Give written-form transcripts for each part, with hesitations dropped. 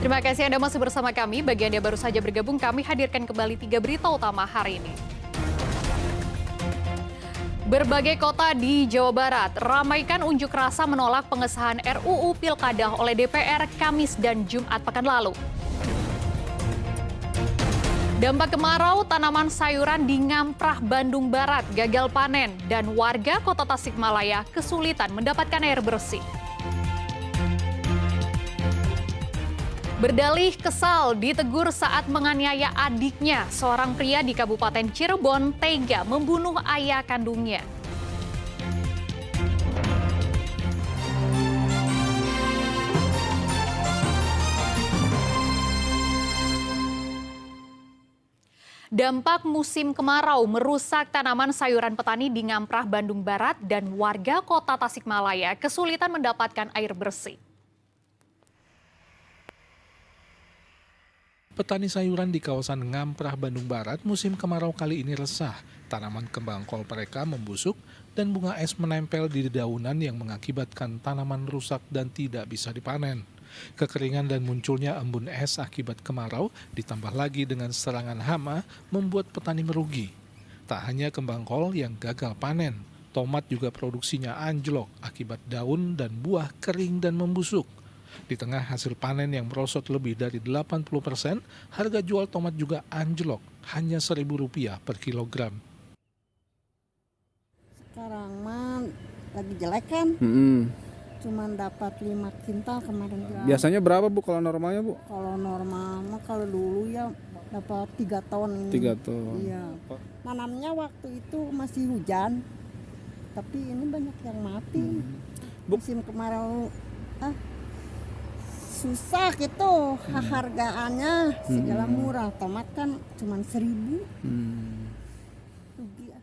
Terima kasih Anda masih bersama kami. Bagi Anda baru saja bergabung, kami hadirkan kembali 3 berita utama hari ini. Berbagai kota di Jawa Barat ramaikan unjuk rasa menolak pengesahan RUU Pilkada oleh DPR Kamis dan Jumat pekan lalu. Dampak kemarau, tanaman sayuran di Ngamprah, Bandung Barat gagal panen dan warga kota Tasikmalaya kesulitan mendapatkan air bersih. Berdalih kesal ditegur saat menganiaya adiknya, seorang pria di Kabupaten Cirebon tega membunuh ayah kandungnya. Dampak musim kemarau merusak tanaman sayuran petani di Ngamprah, Bandung Barat dan warga kota Tasikmalaya kesulitan mendapatkan air bersih. Petani sayuran di kawasan Ngamprah, Bandung Barat musim kemarau kali ini resah. Tanaman kembang kol mereka membusuk dan bunga es menempel di dedaunan yang mengakibatkan tanaman rusak dan tidak bisa dipanen. Kekeringan dan munculnya embun es akibat kemarau ditambah lagi dengan serangan hama membuat petani merugi. Tak hanya kembang kol yang gagal panen, tomat juga produksinya anjlok akibat daun dan buah kering dan membusuk. Di tengah hasil panen yang merosot lebih dari 80%, harga jual tomat juga anjlok, hanya Rp1.000 per kilogram. Sekarang mah lagi jelek kan? Cuman dapat 5 kintal kemarin. Biasanya berapa Bu kalau normalnya Bu? Kalau normal mah kalau dulu ya dapat 3 ton. 3 ton. Iya. Nanamnya waktu itu masih hujan, tapi ini banyak yang mati. Musim kemarau susah gitu, hargaannya segala murah. Tomat kan cuma 1.000. Rugi.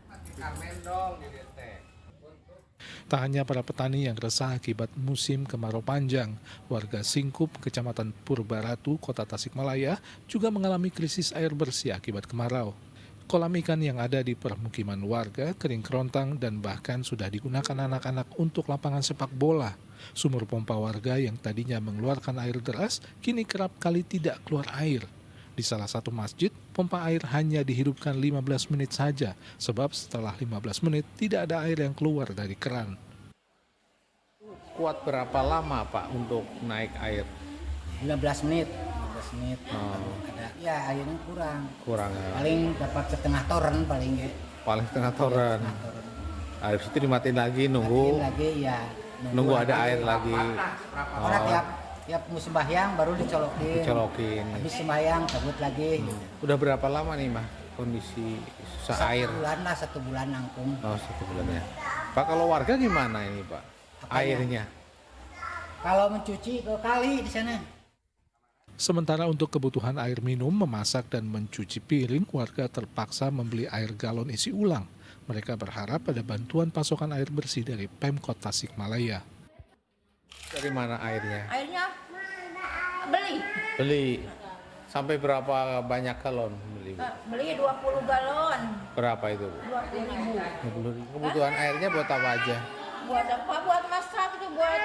Tak hanya para petani yang resah akibat musim kemarau panjang, warga Singkup, Kecamatan Purbaratu, Kota Tasikmalaya juga mengalami krisis air bersih akibat kemarau. Kolam ikan yang ada di permukiman warga kering kerontang dan bahkan sudah digunakan anak-anak untuk lapangan sepak bola. Sumur pompa warga yang tadinya mengeluarkan air deras kini kerap kali tidak keluar air. Di salah satu masjid, pompa air hanya dihidupkan 15 menit saja, sebab setelah 15 menit tidak ada air yang keluar dari keran. Kuat berapa lama Pak untuk naik air? 15 menit. 15 menit. Ada, ya airnya kurang. Kurang ya? Paling dapat setengah toren paling ya. Paling setengah toren. Habis itu dimatiin lagi nunggu. Matiin lagi ya. Nunggu ada air lagi. Orang tiap musim sembahyang baru dicolokin. Habis sembahyang cabut lagi. Udah berapa lama nih Mah kondisi susah air? 1 bulan nangkung. Oh 1 bulan ya. Pak kalau warga gimana ini Pak? Apanya? Airnya? Kalau mencuci ke kali di sana. Sementara untuk kebutuhan air minum, memasak dan mencuci piring, warga terpaksa membeli air galon isi ulang. Mereka berharap ada bantuan pasokan air bersih dari Pemkot Tasikmalaya. Dari mana airnya? Airnya beli. Beli. Sampai berapa banyak galon beli? Beli 20 galon. Berapa itu? 20.000. 20.000. Kebutuhan airnya buat apa aja? Buat apa? Buat masak itu, buat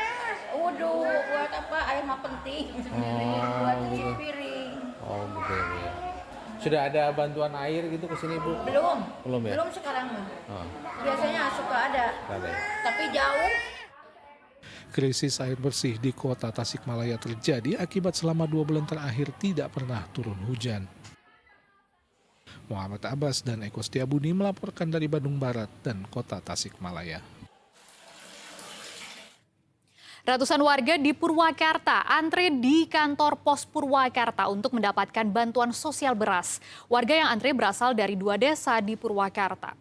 wudhu, buat apa? Air mah penting. Buat cuci piring. Oh betul. Sudah ada bantuan air gitu ke sini Bu? Belum. Belum ya? Belum sekarang mah. Oh, Biasanya suka ada. ada ya? Tapi jauh. Krisis air bersih di Kota Tasikmalaya terjadi akibat selama 2 bulan terakhir tidak pernah turun hujan. Muhammad Abbas dan Eko Setiabudi melaporkan dari Bandung Barat dan Kota Tasikmalaya. Ratusan warga di Purwakarta antre di kantor pos Purwakarta untuk mendapatkan bantuan sosial beras. Warga yang antre berasal dari 2 desa di Purwakarta.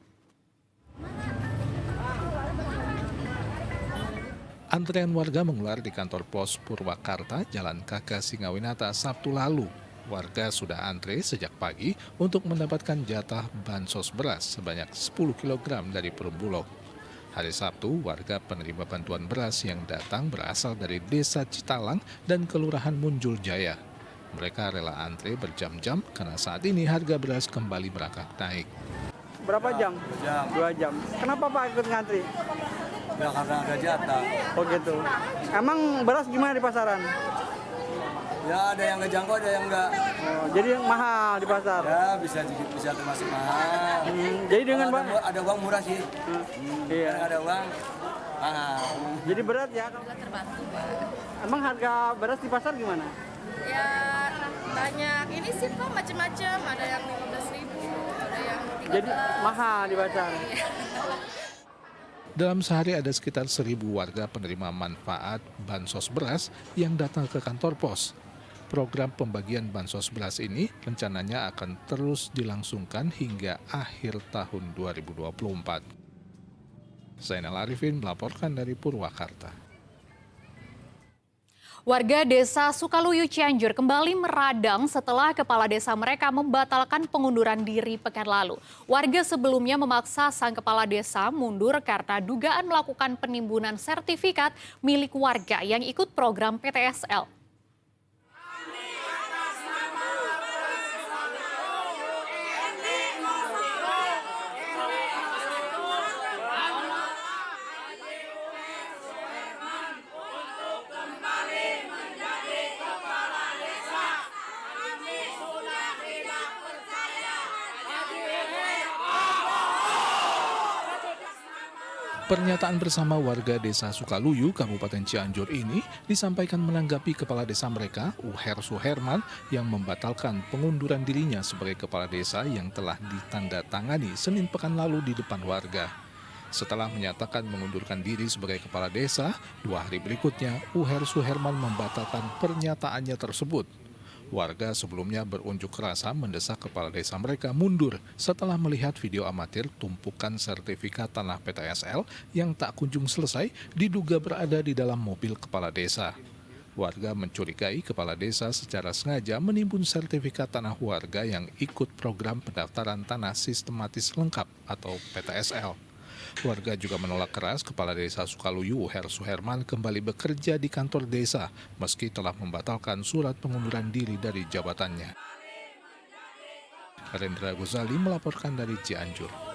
Antrean warga mengular di kantor pos Purwakarta, Jalan KK Singawinata, Sabtu lalu. Warga sudah antre sejak pagi untuk mendapatkan jatah bansos beras sebanyak 10 kg dari Perumbulok. Hari Sabtu, warga penerima bantuan beras yang datang berasal dari Desa Citalang dan Kelurahan Munjul Jaya. Mereka rela antre berjam-jam karena saat ini harga beras kembali merangkak naik. Berapa jam? 2 jam. Kenapa Pak ikut ngantri? Ya karena ada jatah. Oh gitu. Emang beras gimana di pasaran? Ya ada yang ngejangkau, ada yang enggak. Oh, jadi yang mahal di pasar. Ya bisa termasuk mahal. Jadi dengan ada uang murah sih. Iya. Ada uang mahal. Jadi berat ya. Terbantu, Pak. Emang harga beras di pasar gimana? Ya banyak ini sih Pak, macam-macam. Ada yang 15.000, ada yang 13. Jadi mahal di pasar. Dalam sehari ada sekitar 1.000 warga penerima manfaat bansos beras yang datang ke kantor pos. Program pembagian bansos beras ini rencananya akan terus dilangsungkan hingga akhir tahun 2024. Zainal Arifin melaporkan dari Purwakarta. Warga desa Sukaluyu Cianjur kembali meradang setelah kepala desa mereka membatalkan pengunduran diri pekan lalu. Warga sebelumnya memaksa sang kepala desa mundur karena dugaan melakukan penimbunan sertifikat milik warga yang ikut program PTSL. Pernyataan bersama warga desa Sukaluyu, Kabupaten Cianjur ini disampaikan menanggapi kepala desa mereka, Uher Suherman, yang membatalkan pengunduran dirinya sebagai kepala desa yang telah ditandatangani Senin pekan lalu di depan warga. Setelah menyatakan mengundurkan diri sebagai kepala desa, 2 hari berikutnya Uher Suherman membatalkan pernyataannya tersebut. Warga sebelumnya berunjuk rasa mendesak kepala desa mereka mundur setelah melihat video amatir tumpukan sertifikat tanah PTSL yang tak kunjung selesai diduga berada di dalam mobil kepala desa. Warga mencurigai kepala desa secara sengaja menimbun sertifikat tanah warga yang ikut program pendaftaran tanah sistematis lengkap atau PTSL. Warga juga menolak keras kepala desa Sukaluyu Uher Suherman kembali bekerja di kantor desa meski telah membatalkan surat pengunduran diri dari jabatannya. Rendra Ghazali melaporkan dari Cianjur.